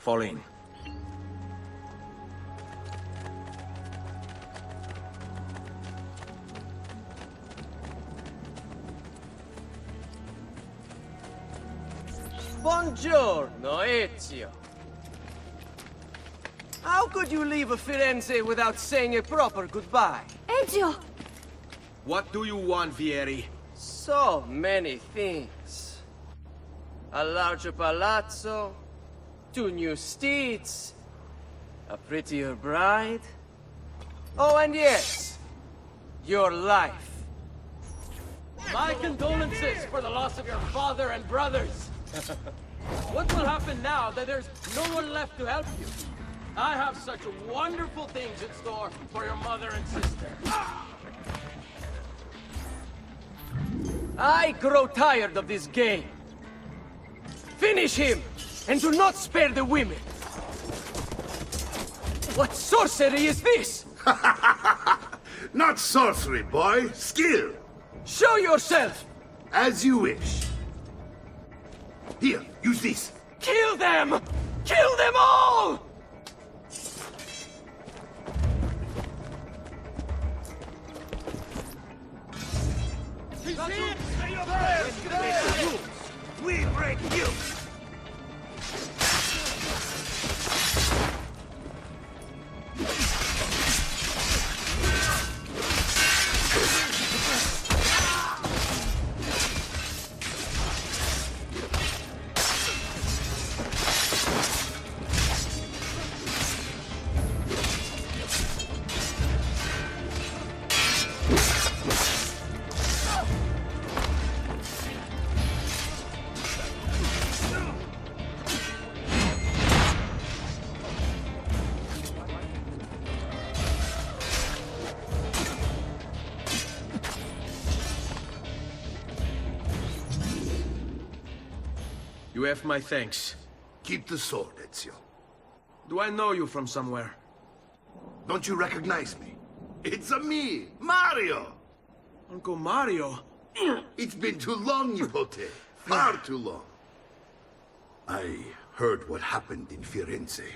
Fall in. Buongiorno, Ezio. How could you leave a Firenze without saying a proper goodbye? Ezio! What do you want, Vieri? So many things. A larger palazzo, 2 new steeds, a prettier bride. Oh, and yes, your life. My condolences for the loss of your father and brothers. What will happen now that there's no one left to help you? I have such wonderful things in store for your mother and sister. I grow tired of this game. Finish him, and do not spare the women. What sorcery is this? Not sorcery, boy. Skill. Show yourself! As you wish. Here, use this. Kill them! Kill them all! We break you. You have my thanks. Keep the sword, Ezio. Do I know you from somewhere? Don't you recognize me? It's a me, Mario. Uncle Mario? It's been too long, Nipote. Far too long. I heard what happened in Firenze.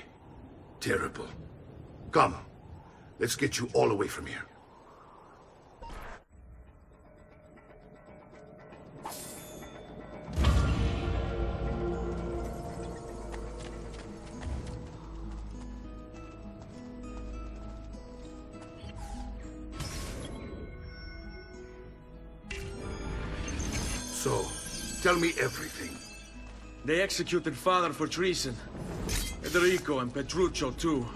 Terrible. Come, let's get you all away from here. So, tell me everything. They executed father for treason. Federico and Petruccio too.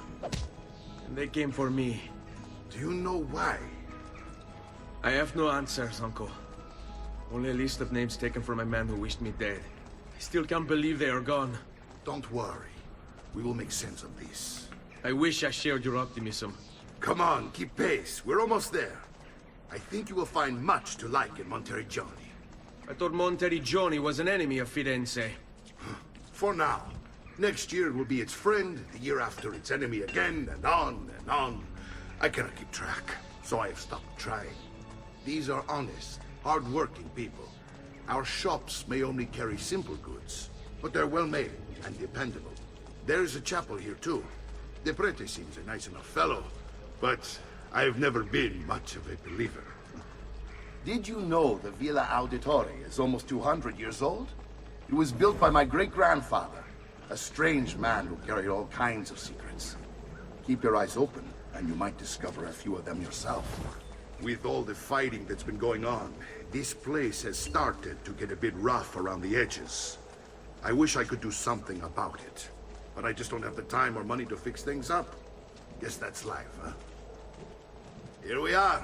And they came for me. Do you know why? I have no answers, Uncle. Only a list of names taken from a man who wished me dead. I still can't believe they are gone. Don't worry. We will make sense of this. I wish I shared your optimism. Come on, keep pace. We're almost there. I think you will find much to like in Monteriggioni. I thought Monteriggioni was an enemy of Firenze. For now. Next year it will be its friend, the year after its enemy again, and on and on. I cannot keep track, so I have stopped trying. These are honest, hard-working people. Our shops may only carry simple goods, but they're well-made and dependable. There is a chapel here, too. The prete seems a nice enough fellow, but I've never been much of a believer. Did you know the Villa Auditore is almost 200 years old? It was built by my great-grandfather, a strange man who carried all kinds of secrets. Keep your eyes open, and you might discover a few of them yourself. With all the fighting that's been going on, this place has started to get a bit rough around the edges. I wish I could do something about it, but I just don't have the time or money to fix things up. Guess that's life, huh? Here we are.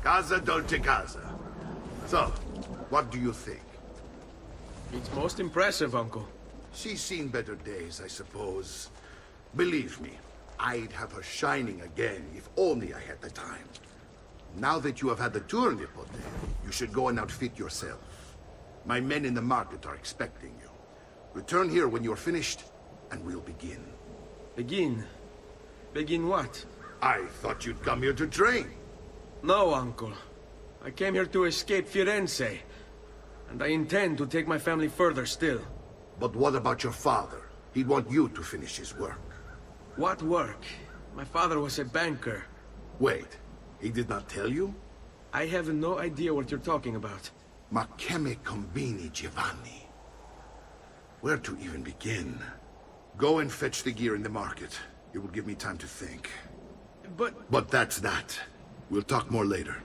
Casa Dolce Casa. So, what do you think? It's most impressive, Uncle. She's seen better days, I suppose. Believe me, I'd have her shining again if only I had the time. Now that you have had the tour, Nipote, you should go and outfit yourself. My men in the market are expecting you. Return here when you're finished, and we'll begin. Begin? Begin what? I thought you'd come here to train. No, Uncle. I came here to escape Firenze. And I intend to take my family further still. But what about your father? He'd want you to finish his work. What work? My father was a banker. Wait, he did not tell you? I have no idea what you're talking about. Ma che me combini, Giovanni? Where to even begin? Go and fetch the gear in the market. It will give me time to think. But that's that. We'll talk more later.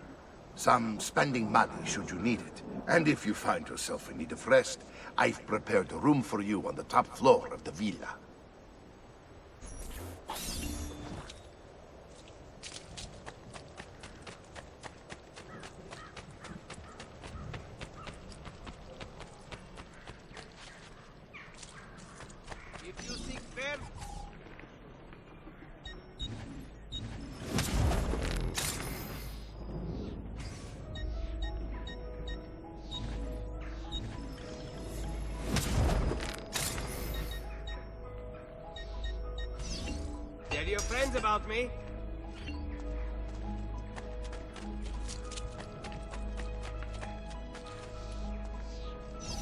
Some spending money should you need it. And if you find yourself in need of rest, I've prepared a room for you on the top floor of the villa. If you seek fair... Tell your friends about me.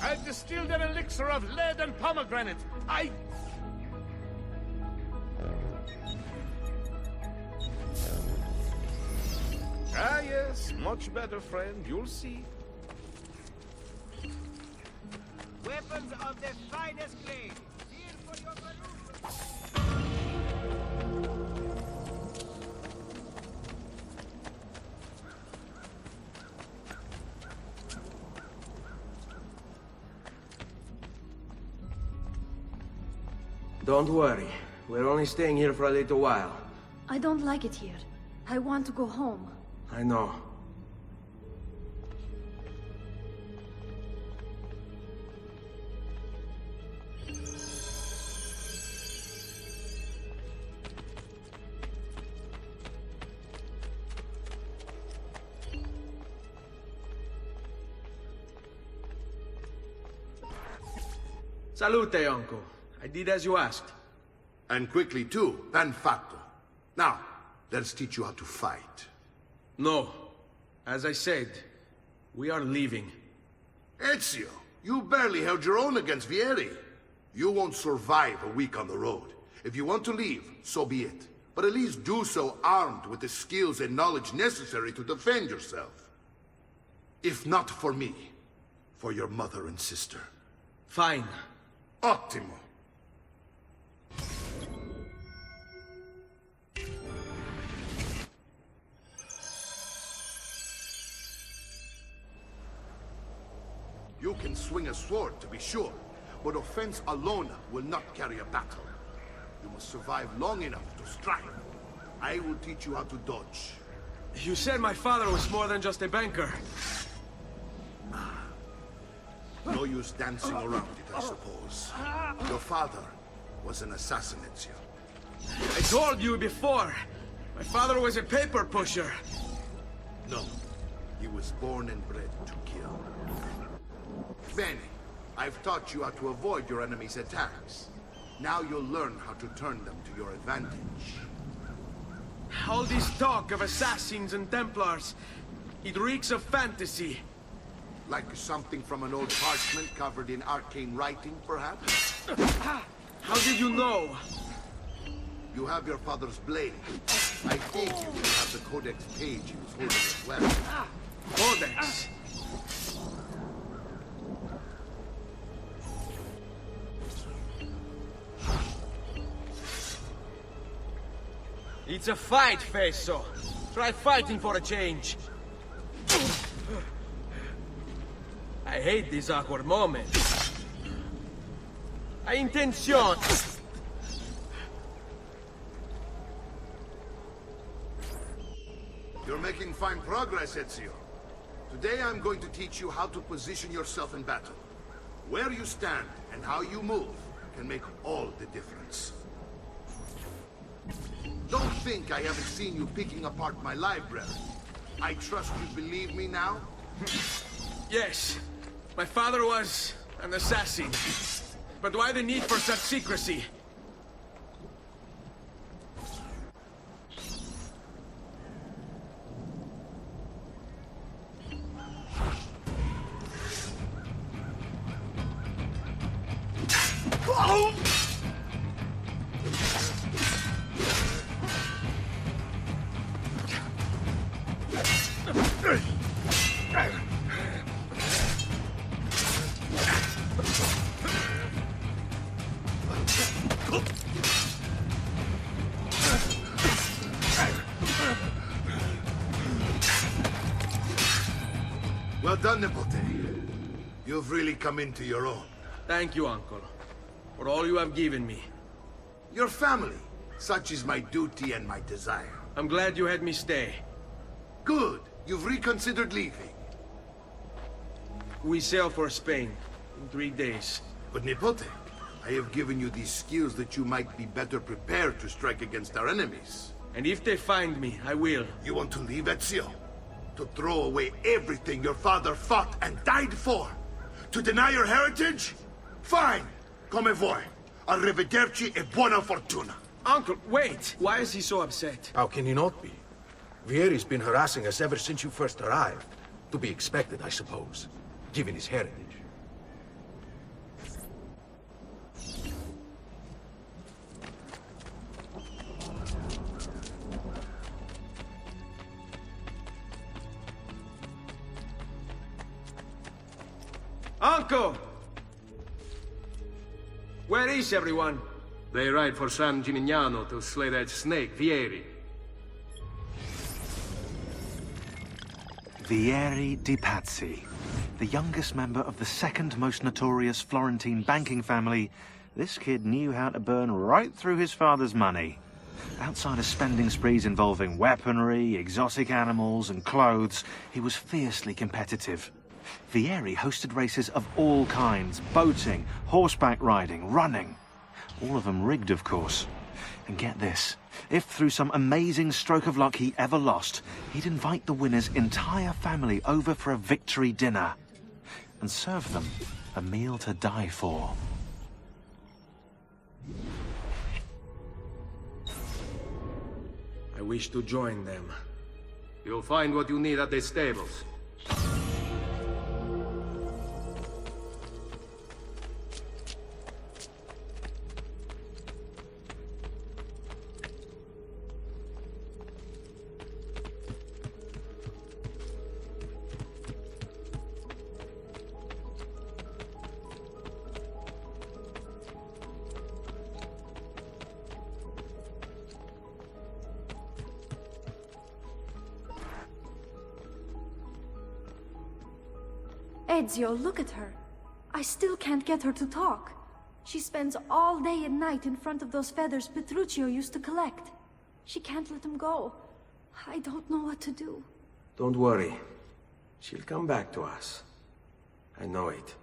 I've distilled an elixir of lead and pomegranate. Ah, yes. Much better, friend. You'll see. Weapons of the finest grade. Here for your maneuvers. Don't worry. We're only staying here for a little while. I don't like it here. I want to go home. I know. Salute, uncle. I did as you asked. And quickly too, ben fatto. Now, let's teach you how to fight. No. As I said, we are leaving. Ezio, you barely held your own against Vieri. You won't survive a week on the road. If you want to leave, so be it. But at least do so armed with the skills and knowledge necessary to defend yourself. If not for me, for your mother and sister. Fine. Ottimo. You can swing a sword, to be sure, but offense alone will not carry a battle. You must survive long enough to strike. I will teach you how to dodge. You said my father was more than just a banker. No use dancing around it, I suppose. Your father was an assassin, Ezio. I told you before. My father was a paper pusher. No, he was born and bred to kill. Bene, I've taught you how to avoid your enemy's attacks. Now you'll learn how to turn them to your advantage. All this talk of assassins and Templars, it reeks of fantasy. Like something from an old parchment covered in arcane writing, perhaps? How did you know? You have your father's blade. I think you will have the codex page he was holding as well. Codex. It's a fight, Fesso. Try fighting for a change. I hate these awkward moments. Hai intenzione. You're making fine progress, Ezio. Today I'm going to teach you how to position yourself in battle. Where you stand and how you move can make all the difference. Don't think I haven't seen you picking apart my library. I trust you believe me now? Yes. My father was an assassin. But why the need for such secrecy? Well done, Nipote. You've really come into your own. Thank you, Uncle, for all you have given me. Your family. Such is my duty and my desire. I'm glad you had me stay. Good. You've reconsidered leaving. We sail for Spain in 3 days. But Nipote, I have given you these skills that you might be better prepared to strike against our enemies. And if they find me, I will. You want to leave, Ezio? To throw away everything your father fought and died for? To deny your heritage? Fine. Come vuoi. Arrivederci e buona fortuna. Uncle, wait! Why is he so upset? How can he not be? Vieri's been harassing us ever since you first arrived. To be expected, I suppose, given his heritage. Uncle! Where is everyone? They ride for San Gimignano to slay that snake, Vieri. Vieri di Pazzi, the youngest member of the second most notorious Florentine banking family, this kid knew how to burn right through his father's money. Outside of spending sprees involving weaponry, exotic animals and clothes, he was fiercely competitive. Vieri hosted races of all kinds, boating, horseback riding, running. All of them rigged, of course. And get this, if through some amazing stroke of luck he ever lost, he'd invite the winner's entire family over for a victory dinner and serve them a meal to die for. I wish to join them. You'll find what you need at the stables. Ezio, look at her. I still can't get her to talk. She spends all day and night in front of those feathers Petruchio used to collect. She can't let them go. I don't know what to do. Don't worry. She'll come back to us. I know it.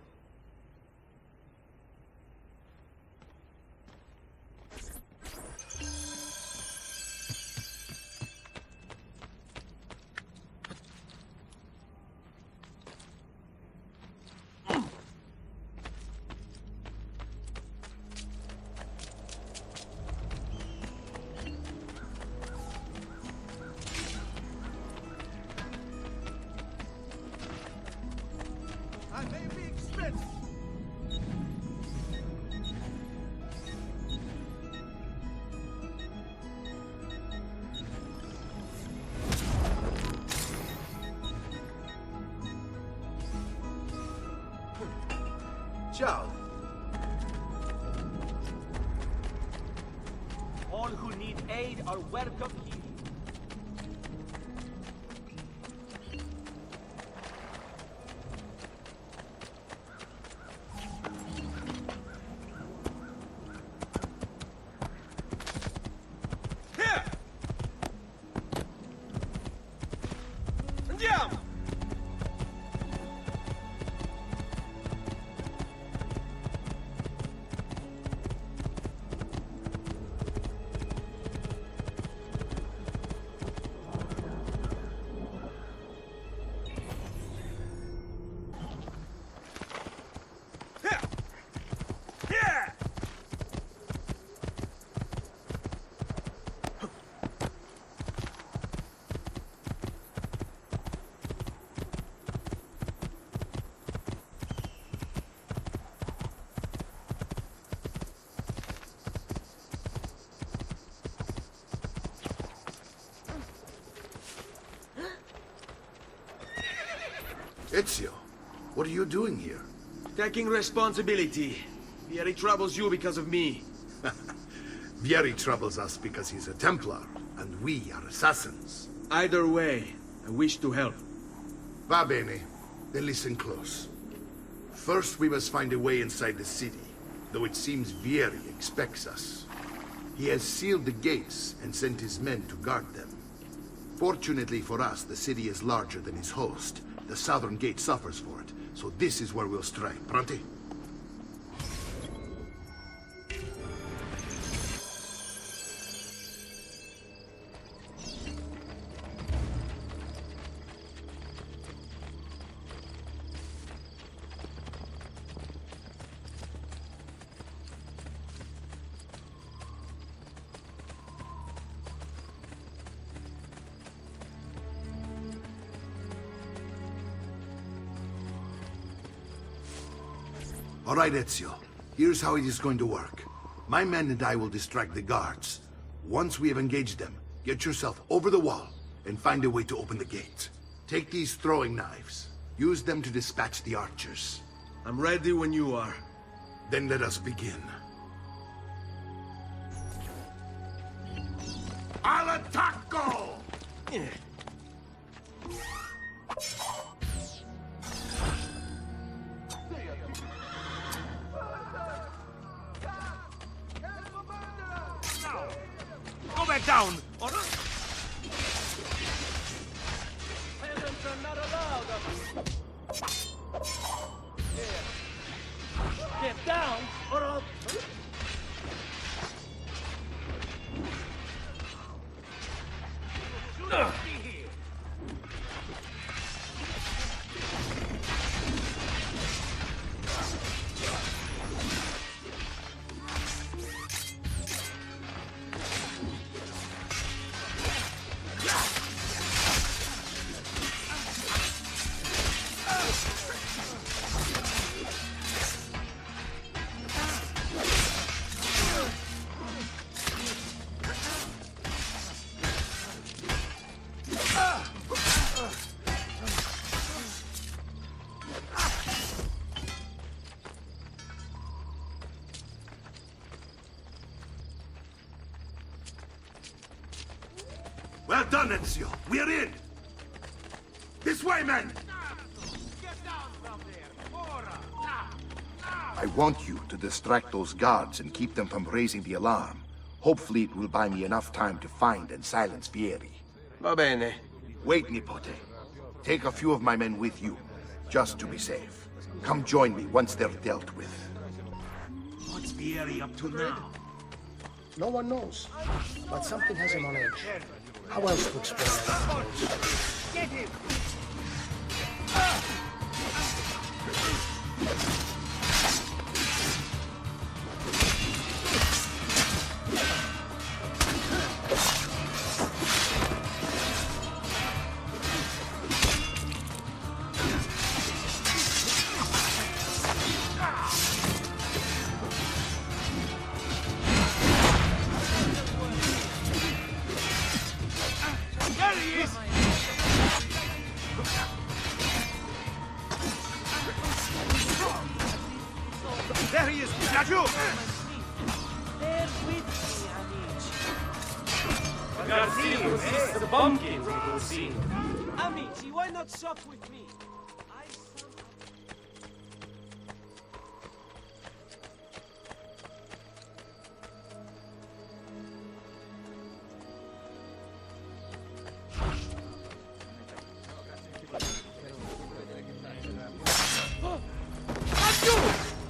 Ciao. All who need aid are welcome here. Andiamo! Ezio, what are you doing here? Taking responsibility. Vieri troubles you because of me. Vieri troubles us because he's a Templar, and we are assassins. Either way, I wish to help. Va bene. Then listen close. First, we must find a way inside the city, though it seems Vieri expects us. He has sealed the gates and sent his men to guard them. Fortunately for us, the city is larger than its host. The southern gate suffers for it, so this is where we'll strike. Pronti? All right, Ezio. Here's how it is going to work. My men and I will distract the guards. Once we have engaged them, get yourself over the wall and find a way to open the gate. Take these throwing knives. Use them to dispatch the archers. I'm ready when you are. Then let us begin. Al attacco! Go back down! Or... Peasants are not allowed up here. Get down, or I'll... Well done, Ezio. We're in! This way, men! Get down from there! Ora! I want you to distract those guards and keep them from raising the alarm. Hopefully it will buy me enough time to find and silence Vieri. Va bene. Wait, Nipote. Take a few of my men with you, just to be safe. Come join me once they're dealt with. What's Vieri up to now? No one knows, but something has him on edge. How else to explain that? Get him! There he is! Raju! They're with me, Amici. Garcia insists the bumpkins we will see. Amici, why not sup with me?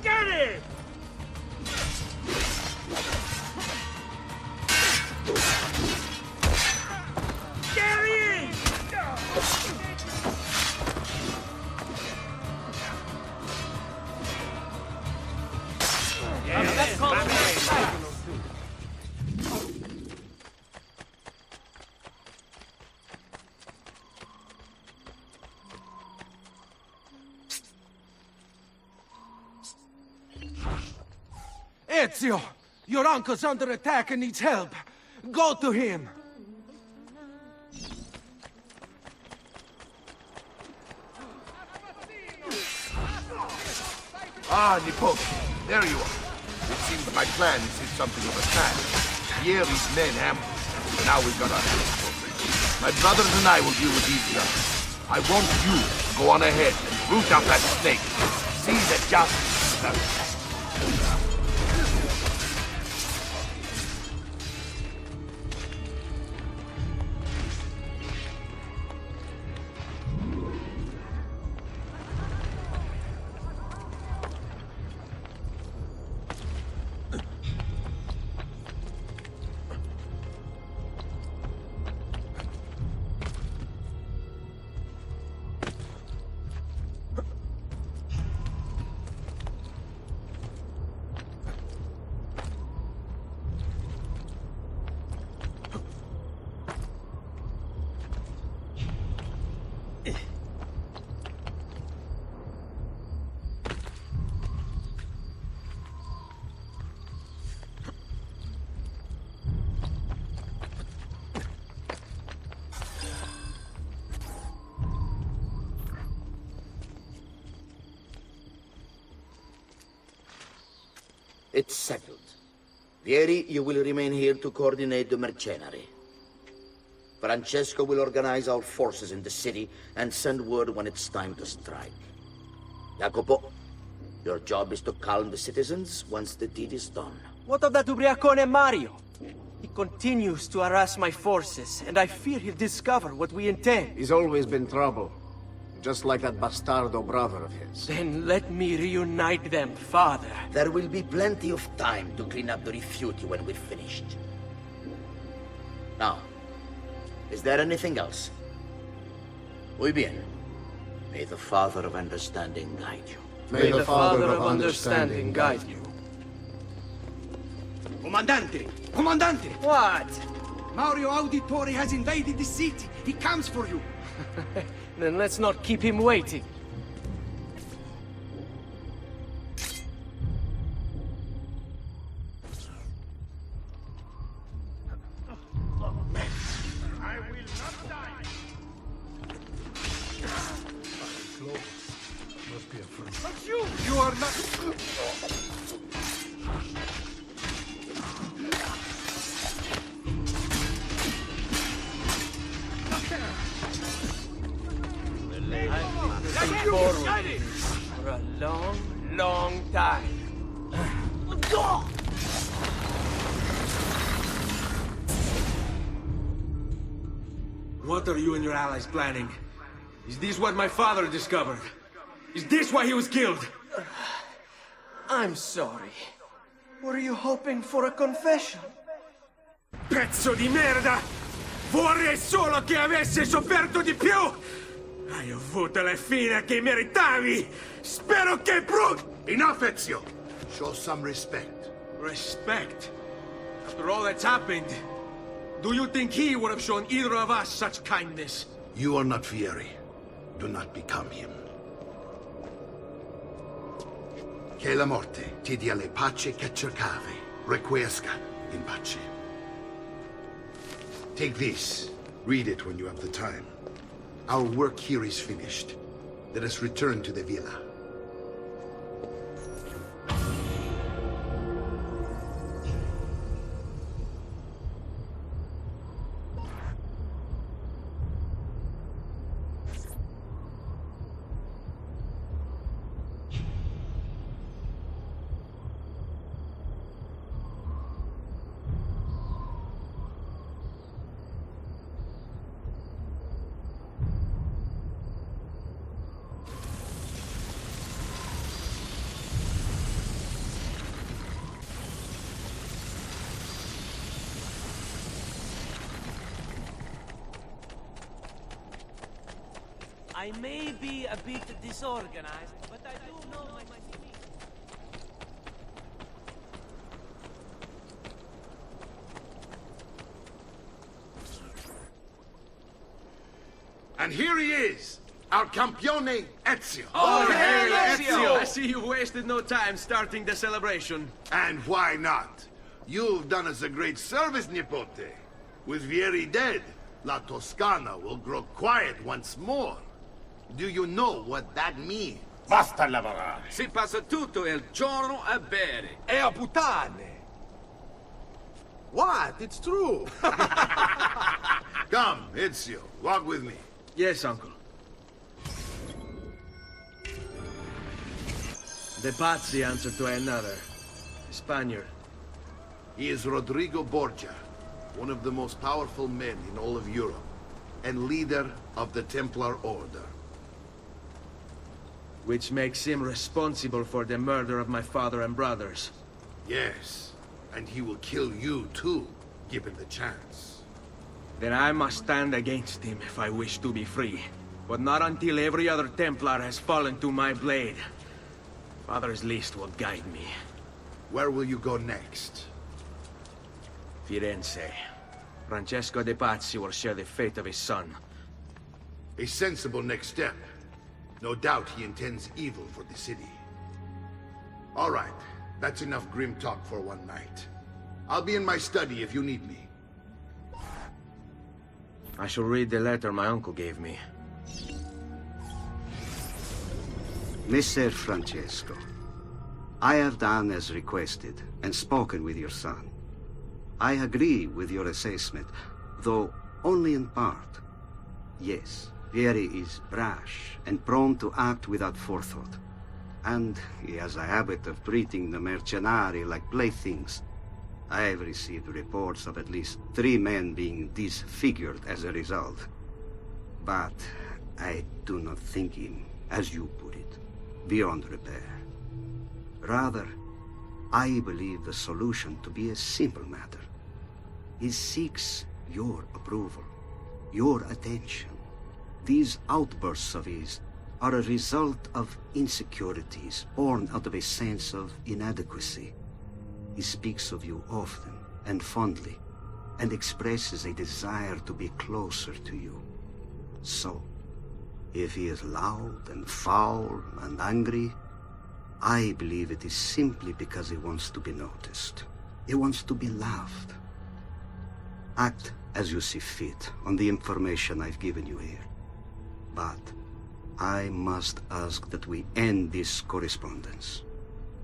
Get him! Gary! That's called a nice. Ezio! Your uncle's under attack and needs help. Go to him! Ah, Nipote, there you are. It seems my plan is hit something of a snag. Vieri's men ambushed, and now we've got our hands full. My brothers and I will deal with these guys. I want you to go on ahead and Root out that snake. See the justice. It's settled. Vieri, you will remain here to coordinate the mercenary. Francesco will organize our forces in the city and send word when it's time to strike. Jacopo, your job is to calm the citizens once the deed is done. What of that ubriacone Mario? He continues to harass my forces, and I fear he'll discover what we intend. He's always been trouble. Just like that bastardo brother of his. Then let me reunite them, father. There will be plenty of time to clean up the refuge when we're finished. Now, is there anything else? Muy bien. May the Father of Understanding guide you. May the Father of Understanding guide you. Comandante! Comandante! What? Mario Auditore has invaded the city. He comes for you. Then let's not keep him waiting. I will not die. Must be a friend. But you are not... Forward for a long, long time. What are you and your allies planning? Is this what my father discovered? Is this why he was killed? I'm sorry. Were you hoping for a confession? Pezzo di merda! Vorrei solo che avesse sofferto di più! Hai avuto la fine che meritavi! Spero che Enough, Ezio! Show some respect. Respect? After all that's happened, do you think he would have shown either of us such kindness? You are not Vieri. Do not become him. Che la morte ti dia le pace che cercavi. Requiesca in pace. Take this. Read it when you have the time. Our work here is finished. Let us return to the villa. I may be a bit disorganized, but I do know my technique. And here he is, our campione Ezio. Oh, hail Ezio! I see you wasted no time starting the celebration. And why not? You've done us a great service, Nipote. With Vieri dead, La Toscana will grow quiet once more. Do you know what that means? Basta lavorare. Si passa tutto il giorno a bere. E a puttane! What? It's true! Come, Ezio, walk with me. Yes, uncle. The Pazzi answer to another. Spaniard. He is Rodrigo Borgia, one of the most powerful men in all of Europe, and leader of the Templar Order. Which makes him responsible for the murder of my father and brothers. Yes, and he will kill you too, given the chance. Then I must stand against him if I wish to be free. But not until every other Templar has fallen to my blade. Father's list will guide me. Where will you go next? Firenze. Francesco de Pazzi will share the fate of his son. A sensible next step. No doubt he intends evil for the city. All right, that's enough grim talk for one night. I'll be in my study if you need me. I shall read the letter my uncle gave me. Messer Francesco, I have done as requested and spoken with your son. I agree with your assessment, though only in part. Yes, Vieri is brash and prone to act without forethought. And he has a habit of treating the mercenari like playthings. I have received reports of at least 3 men being disfigured as a result. But I do not think him, as you put it, beyond repair. Rather, I believe the solution to be a simple matter. He seeks your approval, your attention. These outbursts of his are a result of insecurities born out of a sense of inadequacy. He speaks of you often and fondly, and expresses a desire to be closer to you. So, if he is loud and foul and angry, I believe it is simply because he wants to be noticed. He wants to be loved. Act as you see fit on the information I've given you here. But I must ask that we end this correspondence.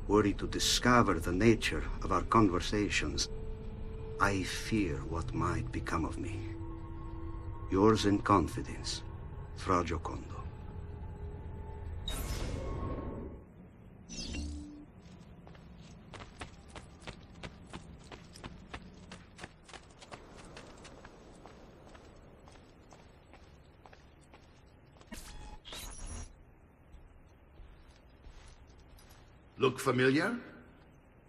Were he to discover the nature of our conversations, I fear what might become of me. Yours in confidence, Fra Giocondo. Look familiar?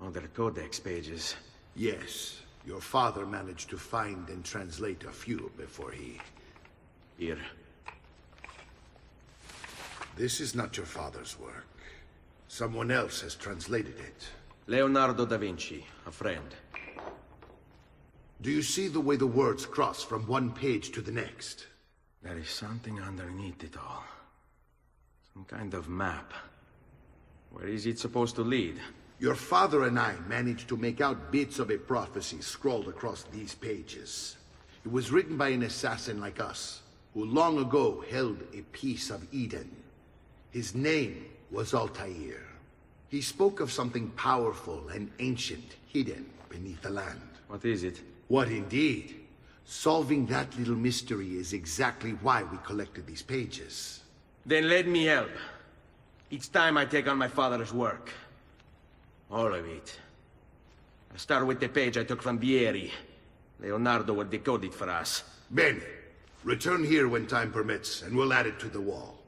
Other codex pages. Yes. Your father managed to find and translate a few before he... Here. This is not your father's work. Someone else has translated it. Leonardo da Vinci, a friend. Do you see the way the words cross from one page to the next? There is something underneath it all. Some kind of map. Where is it supposed to lead? Your father and I managed to make out bits of a prophecy scrawled across these pages. It was written by an assassin like us, who long ago held a piece of Eden. His name was Altair. He spoke of something powerful and ancient hidden beneath the land. What is it? What indeed? Solving that little mystery is exactly why we collected these pages. Then let me help. Each time I take on my father's work. All of it. I start with the page I took from Vieri. Leonardo will decode it for us. Bene. Return here when time permits, and we'll add it to the wall.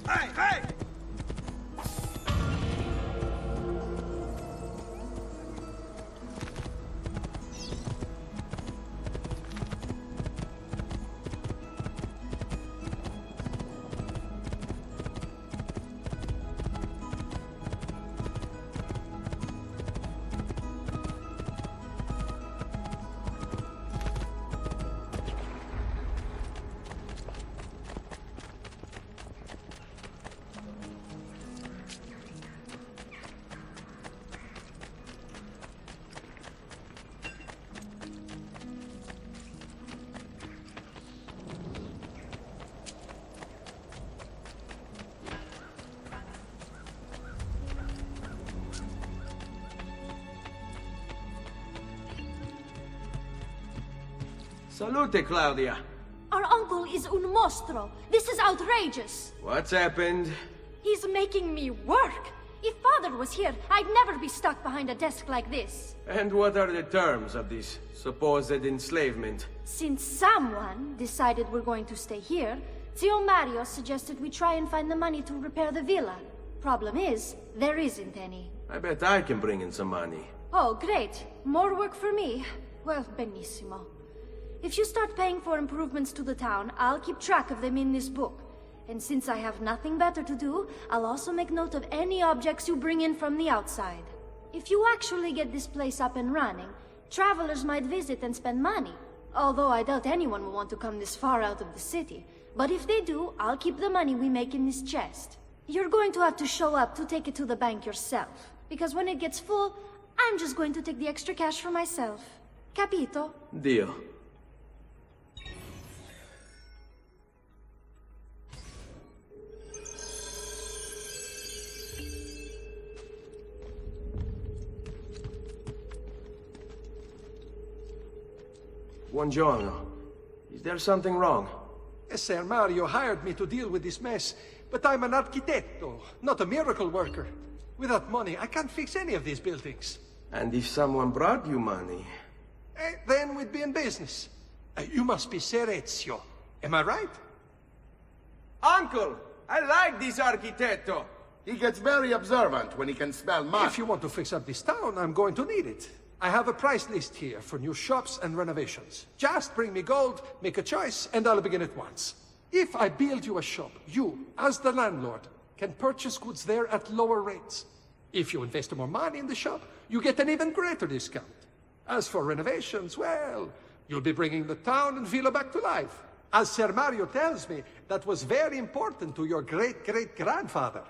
Hey, hey! Salute, Claudia. Our uncle is un mostro. This is outrageous. What's happened? He's making me work. If father was here, I'd never be stuck behind a desk like this. And what are the terms of this supposed enslavement? Since someone decided we're going to stay here, Zio Mario suggested we try and find the money to repair the villa. Problem is, there isn't any. I bet I can bring in some money. Oh, great. More work for me. Well, benissimo. If you start paying for improvements to the town, I'll keep track of them in this book. And since I have nothing better to do, I'll also make note of any objects you bring in from the outside. If you actually get this place up and running, travelers might visit and spend money. Although I doubt anyone will want to come this far out of the city. But if they do, I'll keep the money we make in this chest. You're going to have to show up to take it to the bank yourself. Because when it gets full, I'm just going to take the extra cash for myself. Capito? Deal. Buongiorno. Is there something wrong? Ser Mario hired me to deal with this mess, but I'm an architetto, not a miracle worker. Without money, I can't fix any of these buildings. And if someone brought you money? Then we'd be in business. You must be Ser Ezio. Am I right? Uncle! I like this architetto! He gets very observant when he can smell money. If you want to fix up this town, I'm going to need it. I have a price list here for new shops and renovations. Just bring me gold, make a choice, and I'll begin at once. If I build you a shop, you, as the landlord, can purchase goods there at lower rates. If you invest more money in the shop, you get an even greater discount. As for renovations, well, you'll be bringing the town and villa back to life. As Ser Mario tells me, that was very important to your great-great-grandfather.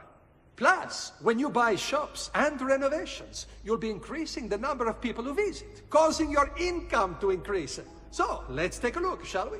Plus, when you buy shops and renovations, you'll be increasing the number of people who visit, causing your income to increase. So, let's take a look, shall we?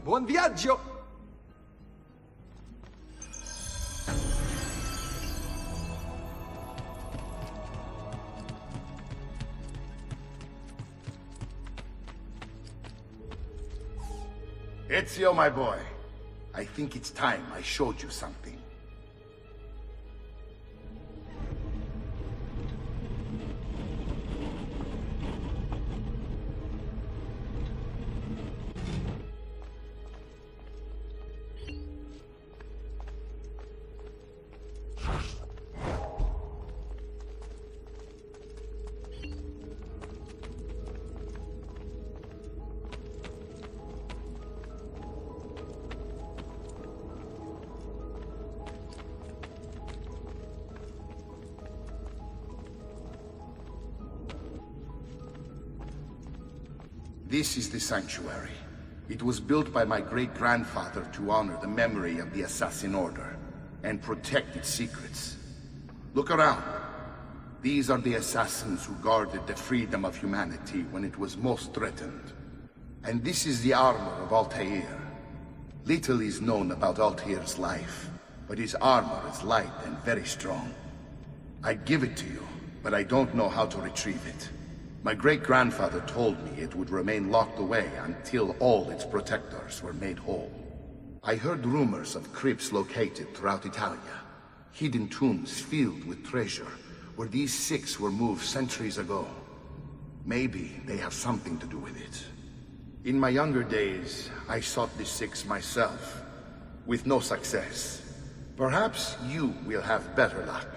Buon viaggio! Ezio, my boy, I think it's time I showed you something. This is the sanctuary. It was built by my great-grandfather to honor the memory of the Assassin Order and protect its secrets. Look around. These are the assassins who guarded the freedom of humanity when it was most threatened. And this is the armor of Altair. Little is known about Altair's life, but his armor is light and very strong. I'd give it to you, but I don't know how to retrieve it. My great-grandfather told me it would remain locked away until all its protectors were made whole. I heard rumors of crypts located throughout Italia, hidden tombs filled with treasure, where these six were moved centuries ago. Maybe they have something to do with it. In my younger days, I sought the six myself, with no success. Perhaps you will have better luck.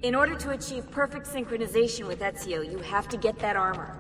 In order to achieve perfect synchronization with Ezio, you have to get that armor.